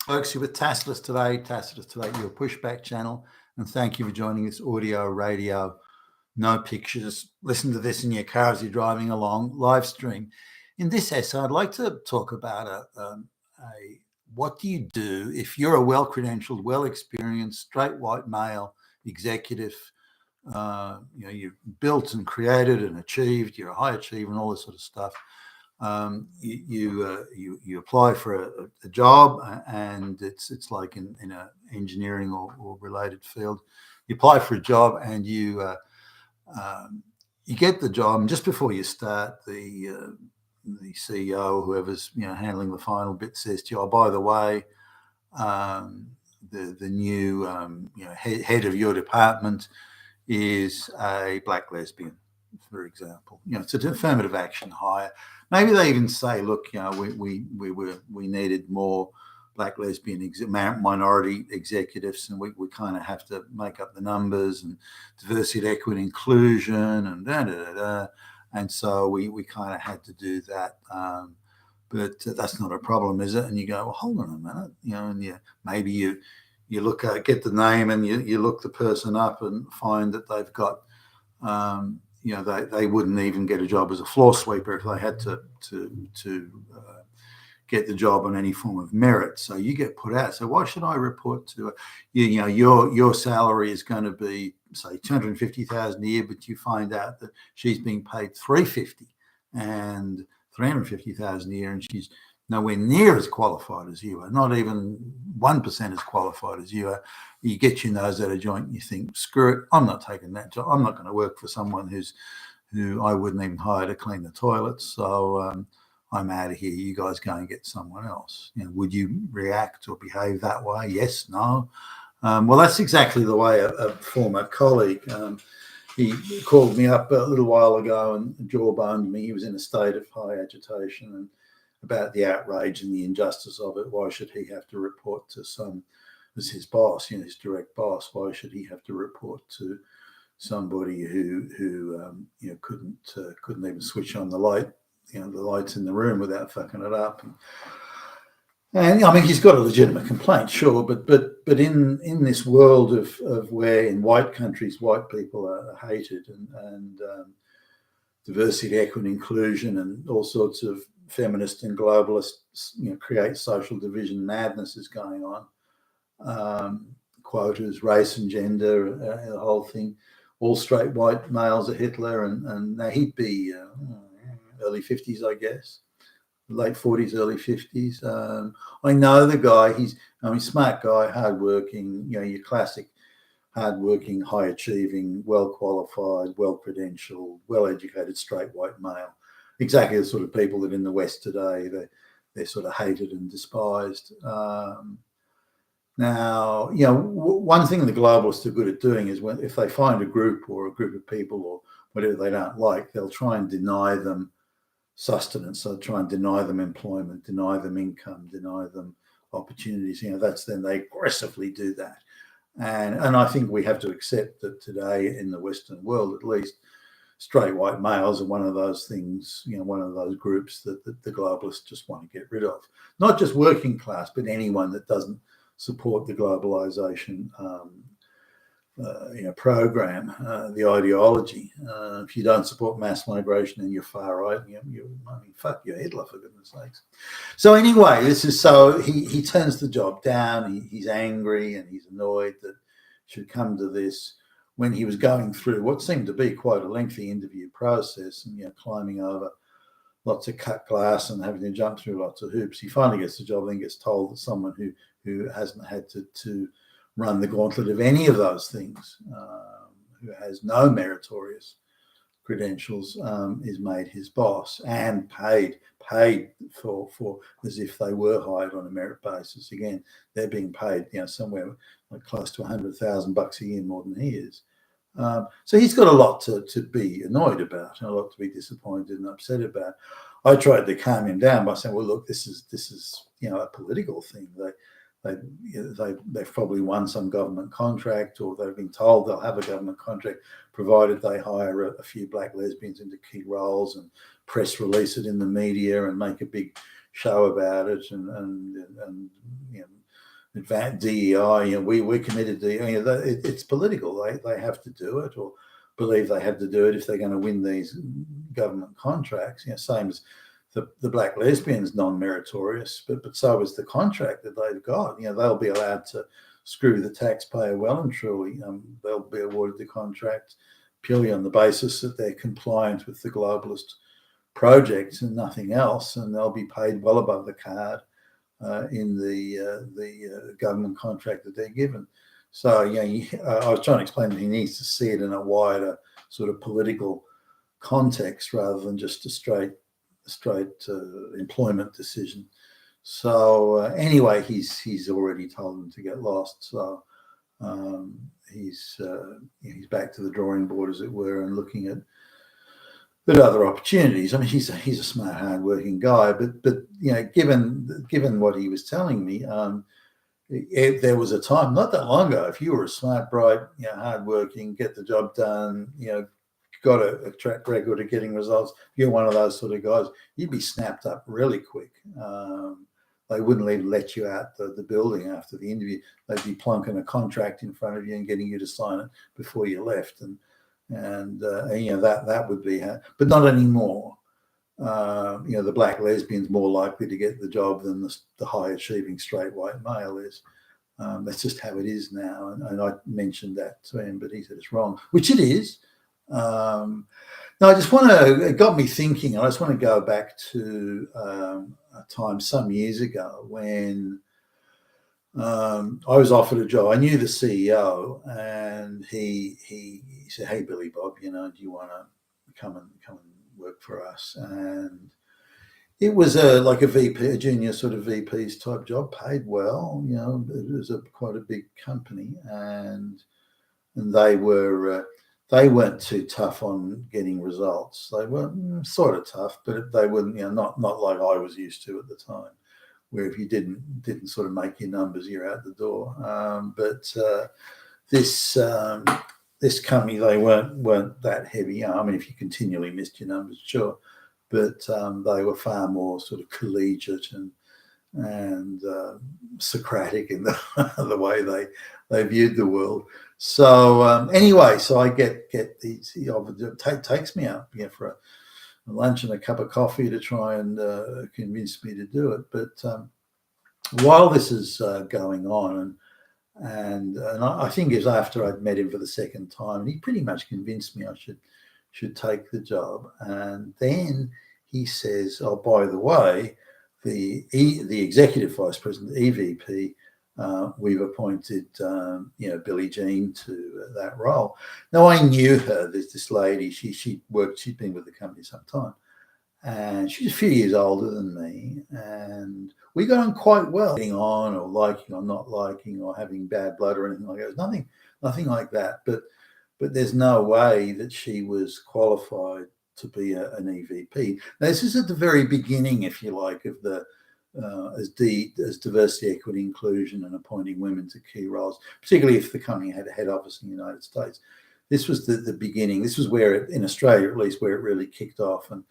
Folks, you're with Tacitus today. Tacitus today, your pushback channel. And thank you for joining this audio, radio, no pictures. Listen to this in your car as you're driving along, live stream. In this essay, I'd like to talk about what do you do if you're a well-credentialed, well-experienced, straight white male executive. You've built and created and achieved. You're a high achiever and all this sort of stuff. You apply for a job, and it's like in a engineering or related field. You apply for a job and you get the job, and just before you start, the CEO, whoever's handling the final bit, says to you, "Oh, by the way, the new head of your department is a black lesbian," for example. It's an affirmative action hire. Maybe they even say, "Look, we needed more black lesbian minority executives, and we kind of have to make up the numbers, and diversity, equity, inclusion, and da da da da." And so we kind of had to do that. But that's not a problem, is it? And you go, "Well, hold on a minute," and maybe you look at, get the name, and you look the person up and find that they've got, they wouldn't even get a job as a floor sweeper if they had to get the job on any form of merit. So you get put out. So why should I report to your salary is going to be, say, $250,000 a year, but you find out that she's being paid $350 and $350,000 a year, and she's nowhere near as qualified as you are, not even 1% as qualified as you are. You get your nose out of joint and you think, screw it, I'm not taking that job. I'm not going to work for someone who I wouldn't even hire to clean the toilets. So I'm out of here. You guys go and get someone else. Would you react or behave that way? Yes, no. Well, that's exactly the way a former colleague, he called me up a little while ago and jawboned me. He was in a state of high agitation and about the outrage and the injustice of it. Why should he have to report to as his boss, his direct boss? Why should he have to report to somebody who couldn't even switch on the light, the lights in the room without fucking it up? And I mean, he's got a legitimate complaint, sure, but in this world of where in white countries white people are hated and diversity, equity, inclusion, and all sorts of feminist and globalist, create social division madness is going on. Quotas, race and gender, the whole thing. All straight white males are Hitler, and now he'd be early 50s, I guess. Late 40s, early 50s. I know the guy. He's smart guy, hardworking. Your classic hardworking, high achieving, well qualified, well credentialed, well educated, straight white male. Exactly the sort of people that in the West today they're sort of hated and despised. Now, one thing the globalists are good at doing is if they find a group of people or whatever they don't like, they'll try and deny them sustenance. So try and deny them employment, deny them income, deny them opportunities. Then they aggressively do that. And I think we have to accept that today in the Western world, at least, straight white males are one of those things, one of those groups that the globalists just want to get rid of. Not just working class, but anyone that doesn't support the globalization program, the ideology. If you don't support mass migration and you're far right, fuck, you're Hitler, for goodness sakes. So anyway, he turns the job down. He's angry and he's annoyed that it should come to this when he was going through what seemed to be quite a lengthy interview process and climbing over lots of cut glass and having to jump through lots of hoops. He finally gets the job and then gets told that someone who hasn't had to run the gauntlet of any of those things, who has no meritorious credentials, is made his boss and paid for as if they were hired on a merit basis. Again, they're being paid, somewhere like close to $100,000 a year more than he is. So he's got a lot to be annoyed about, and a lot to be disappointed and upset about. I tried to calm him down by saying, "Well, look, this is a political thing. They've probably won some government contract, or they've been told they'll have a government contract provided they hire a few black lesbians into key roles and press release it in the media and make a big show about it and DEI, we're committed to, it's political. They have to do it, or believe they have to do it if they're going to win these government contracts. Same as the black lesbians, non-meritorious, but so is the contract that they've got. They'll be allowed to screw the taxpayer well and truly. They'll be awarded the contract purely on the basis that they're compliant with the globalist projects and nothing else, and they'll be paid well above the card in the government contract that they're given. So I was trying to explain that he needs to see it in a wider sort of political context rather than just a straight employment decision. So anyway, he's already told them to get lost. So he's back to the drawing board, as it were, and looking at other opportunities. I mean, he's a smart, hardworking guy, but given what he was telling me, there was a time not that long ago. If you were a smart, bright, hardworking, get the job done, got a track record of getting results, you're one of those sort of guys, you'd be snapped up really quick. They wouldn't even let you out the building after the interview. They'd be plunking a contract in front of you and getting you to sign it before you left. And that would be, but not anymore. The black lesbian's more likely to get the job than the high achieving straight white male is. That's just how it is now. And I mentioned that to him, but he said it's wrong, which it is. No, it got me thinking. I just want to go back to a time some years ago when I was offered a job. I knew the CEO, and he said, "Hey, Billy Bob, do you want to come and work for us?" And it was like a VP, a junior sort of VP's type job, paid well. It was quite a big company, and they weren't too tough on getting results. They were sort of tough, but they weren't, not like I was used to at the time, where if you didn't sort of make your numbers, you're out the door. But this company, they weren't that heavy. I mean, if you continually missed your numbers, sure, but they were far more sort of collegiate and Socratic in the way they viewed the world. So anyway, so I get these. He takes me out for a lunch and a cup of coffee to try and convince me to do it. But while this is going on, and I think it was after I'd met him for the second time, and he pretty much convinced me I should take the job. And then he says, "Oh, by the way, the executive vice president, EVP, we've appointed Billie Jean to that role." Now I knew her. There's this lady. She'd been with the company some time, and she's a few years older than me, and we got on quite well. Getting on, or liking, or not liking, or having bad blood, or anything like that. There's nothing like that. But there's no way that she was qualified to be an EVP. Now, this is at the very beginning, if you like, of the as diversity, equity, inclusion, and appointing women to key roles, particularly if the company had a head office in the United States. This was the beginning. This was where in Australia, at least, where it really kicked off, and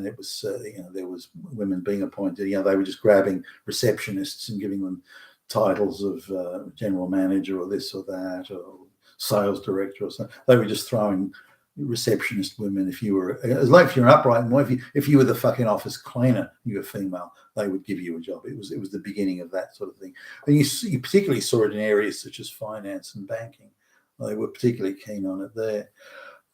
it was there was women being appointed. They were just grabbing receptionists and giving them titles of general manager or this or that or sales director or something. They were just throwing receptionist women. If you were, it's like if you're an upright woman, if you were the fucking office cleaner, you were female, they would give you a job. It was the beginning of that sort of thing. And you particularly saw it in areas such as finance and banking. They were particularly keen on it there,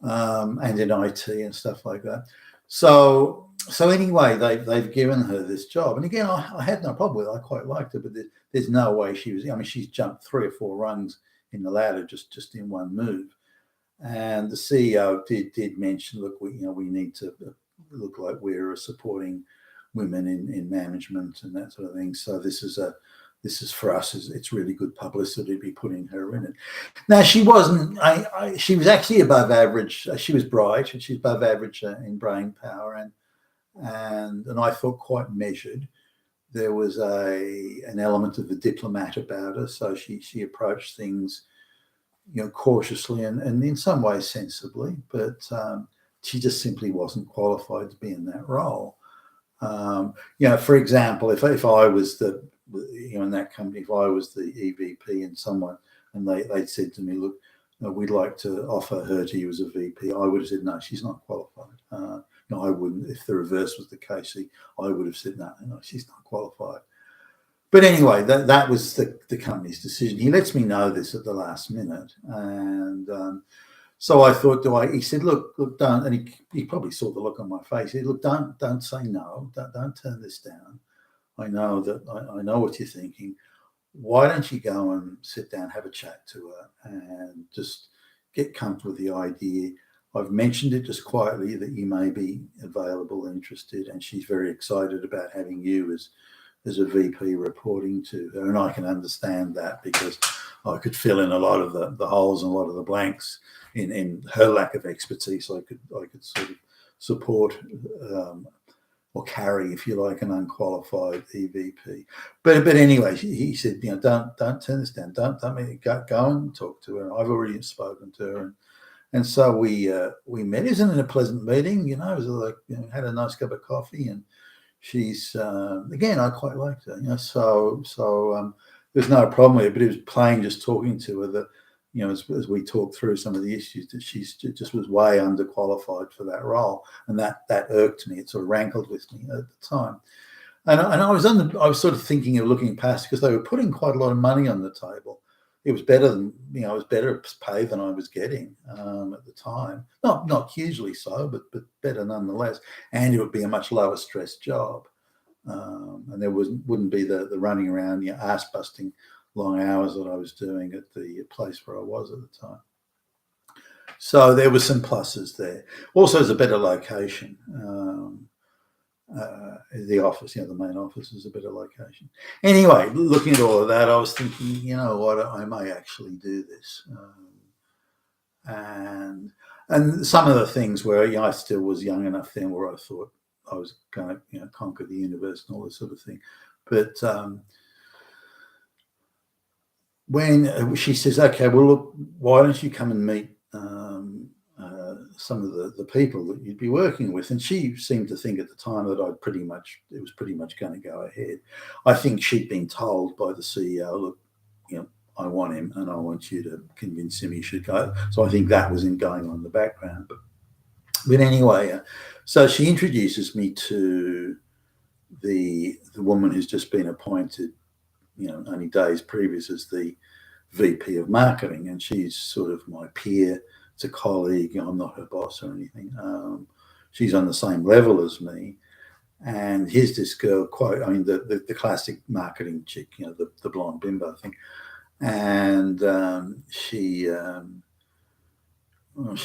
and in IT and stuff like that. So anyway, they've given her this job, and again, I had no problem with it. I quite liked her, but there's no way she was. I mean, she's jumped 3 or 4 rungs in the ladder just in one move. And the CEO did mention, look, we need to look like we're supporting women in management and that sort of thing. So this is for us, it's really good publicity to be putting her in it. Now, she wasn't. She was actually above average. She was bright, and she's above average in brain power, and I thought quite measured. There was an element of the diplomat about her, so she approached things cautiously and in some ways sensibly, but she just simply wasn't qualified to be in that role. For example, if I was the in that company, if I was the EVP and they said to me, look, we'd like to offer her to you as a VP, I would have said, no, she's not qualified. I wouldn't. If the reverse was the case, I would have said, no, she's not qualified. But anyway, that was the company's decision. He lets me know this at the last minute. And so I thought, he said, look, don't, and he probably saw the look on my face. He said, look, don't say no. Don't turn this down. I know I know what you're thinking. Why don't you go and sit down, have a chat to her and just get comfortable with the idea. I've mentioned it just quietly that you may be available, interested, and she's very excited about having you as a VP reporting to her. And I can understand that because I could fill in a lot of the holes and a lot of the blanks in her lack of expertise. I could sort of support or carry, if you like, an unqualified EVP. But anyway, he said, don't turn this down. Don't go and talk to her. I've already spoken to her. And so we met. Isn't it a pleasant meeting? It was like, had a nice cup of coffee, and she's again, I quite liked her. So there's no problem with it. But it was plain just talking to her that, as we talked through some of the issues, that she's just was way underqualified for that role, and that irked me. It sort of rankled with me at the time. And I was sort of thinking of looking past, because they were putting quite a lot of money on the table. It was better than, it was better pay than I was getting at the time. Not hugely so, but better nonetheless. And it would be a much lower stress job. And there wouldn't be the running around, ass busting long hours that I was doing at the place where I was at the time. So there were some pluses there. Also, it's a better location. The office, the main office is a better location. Anyway, looking at all of that, I was thinking, what, I may actually do this. And some of the things where I still was young enough then where I thought I was going to conquer the universe and all this sort of thing. But when she says, okay, well, look, why don't you come and meet some of the people that you'd be working with? And she seemed to think at the time that it was pretty much going to go ahead. I think she'd been told by the CEO, look, I want him and I want you to convince him he should go. So I think that was going on in the background. But anyway, so she introduces me to the woman who's just been appointed, only days previous, as the VP of marketing. And she's sort of my peer. It's a colleague. I'm not her boss or anything. She's on the same level as me. And here's this girl, the classic marketing chick, the blonde bimbo thing. And she's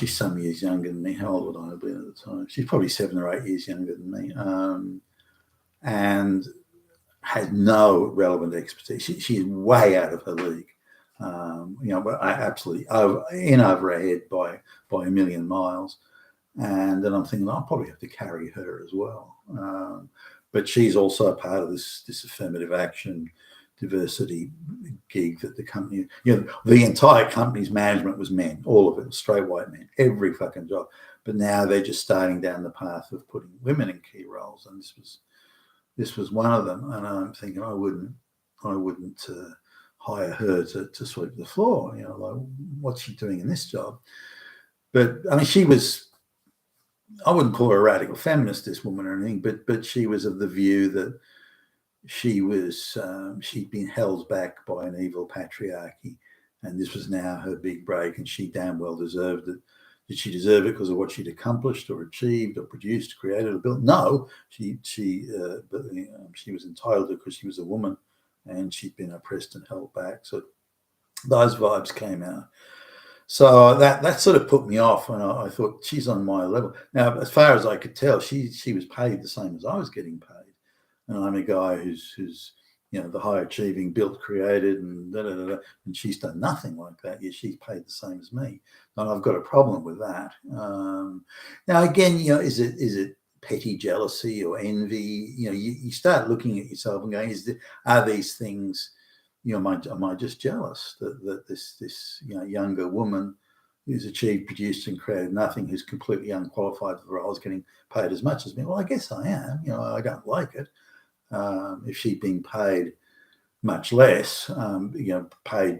some years younger than me. How old would I have been at the time? She's probably 7 or 8 years younger than me. And has no relevant expertise. She's way out of her league. Absolutely over her head by a million miles. And then I'm thinking, I'll probably have to carry her as well. But she's also a part of this affirmative action diversity gig that the company, the entire company's management was men. All of it was straight white men, every fucking job. But now they're just starting down the path of putting women in key roles. And this was one of them. And I'm thinking, I wouldn't hire her to sweep the floor. Like, what's she doing in this job? But I mean, she was, I wouldn't call her a radical feminist, this woman, or anything, but she was of the view that she'd been held back by an evil patriarchy, and this was now her big break, and she damn well deserved it. Did she deserve it because of what she'd accomplished or achieved or produced, created or built? No, she was entitled to it because she was a woman and she'd been oppressed and held back. So those vibes came out. So that sort of put me off, and I thought, she's on my level. Now, as far as I could tell, she was paid the same as I was getting paid. And I'm a guy who's the high achieving, built, created, and and she's done nothing like that. Yet she's paid the same as me. And I've got a problem with that. Now, again, is it petty jealousy or envy? You start looking at yourself and going, are these things? Am I just jealous that this younger woman who's achieved, produced, and created nothing, who's completely unqualified for the role, is getting paid as much as me? Well, I guess I am. I don't like it. If she'd been paid much less, paid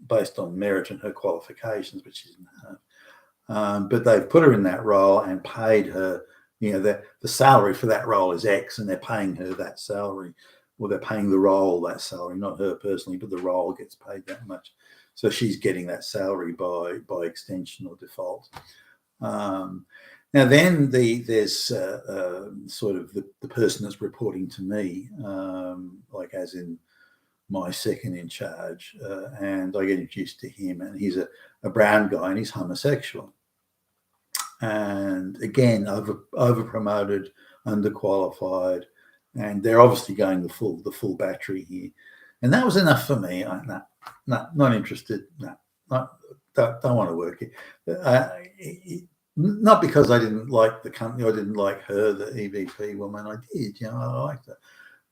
based on merit and her qualifications, which she didn't have. But they've put her in that role and paid her, the salary for that role is X, and they're paying her that salary, or they're paying the role that salary, not her personally, but the role gets paid that much. So she's getting that salary by extension or default. Now then, there's sort of the person that's reporting to me, like as in my second in charge, and I get introduced to him, and he's a brown guy, and he's homosexual, and again over promoted, underqualified, and they're obviously going the full battery here, and that was enough for me. Not interested. Don't want to work here. Not because I didn't like the company, I didn't like her, the EVP woman. I did, I liked her.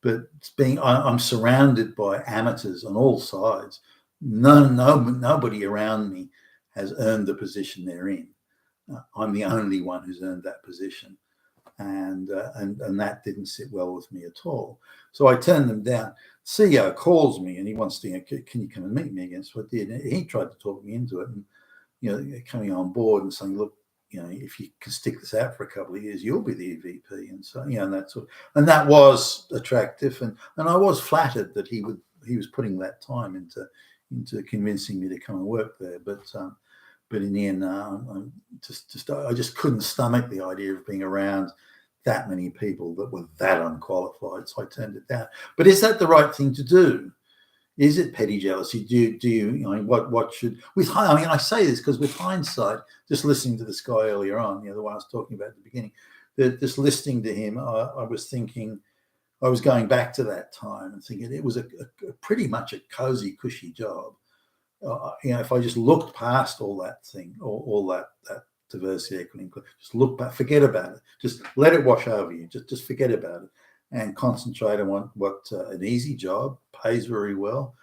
But I'm surrounded by amateurs on all sides. Nobody around me has earned the position they're in. I'm the only one who's earned that position, and that didn't sit well with me at all. So I turned them down. CEO calls me and he wants to, can you come and meet me again? So I did. And he tried to talk me into it, and coming on board and saying, look, if you can stick this out for a couple of years, you'll be the EVP. And so, and that was attractive. And I was flattered that he was putting that time into convincing me to come and work there. But in the end, I just couldn't stomach the idea of being around that many people that were that unqualified. So I turned it down. But is that the right thing to do? Is it petty jealousy? Do you what should, I say this because with hindsight, just listening to this guy earlier on, the one I was talking about at the beginning, just listening to him, I was thinking, I was going back to that time and thinking it was a pretty much a cozy, cushy job. If I just looked past all that thing, all that diversity, equity, just look back, forget about it, just let it wash over you, just forget about it, and concentrate on what an easy job, pays very well,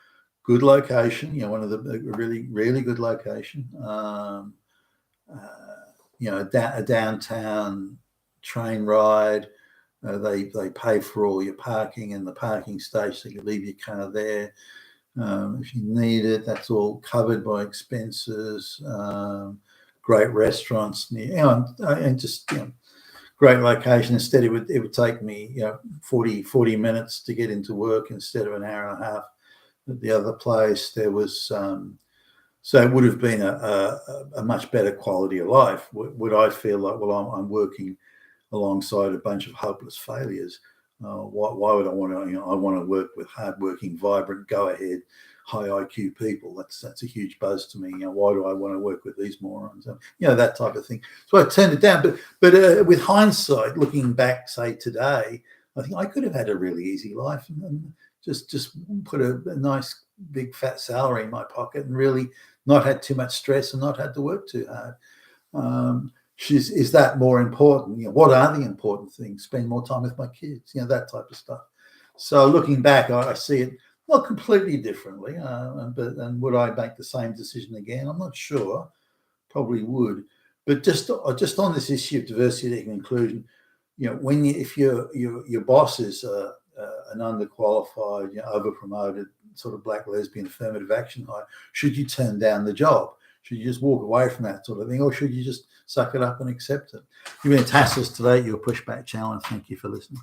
good location, one of the really, really good location, a downtown train ride. They pay for all your parking and the parking station, so you can leave your car there. If you need it, that's all covered by expenses. Great restaurants near, and just great location. Instead, it would take me 40 minutes to get into work instead of an hour and a half at the other place. There was so it would have been a much better quality of life. Would I feel like, well, I'm working alongside a bunch of hopeless failures? Why would I want to? I want to work with hardworking, vibrant, go-ahead, high IQ people. That's a huge buzz to me. Why do I want to work with these morons? That type of thing. So I turned it down. But with hindsight, looking back, say today, I think I could have had a really easy life and just put a nice big fat salary in my pocket and really not had too much stress and not had to work too hard. Is that more important? What are the important things? Spend more time with my kids, that type of stuff. So looking back, I see it not completely differently. And would I make the same decision again? I'm not sure. Probably would. But just on this issue of diversity and inclusion, if your boss is an underqualified, over promoted sort of black lesbian affirmative action hire, should you turn down the job? Should you just walk away from that sort of thing, or should you just suck it up and accept it? You've been Tassos today, your Pushback Channel, and thank you for listening.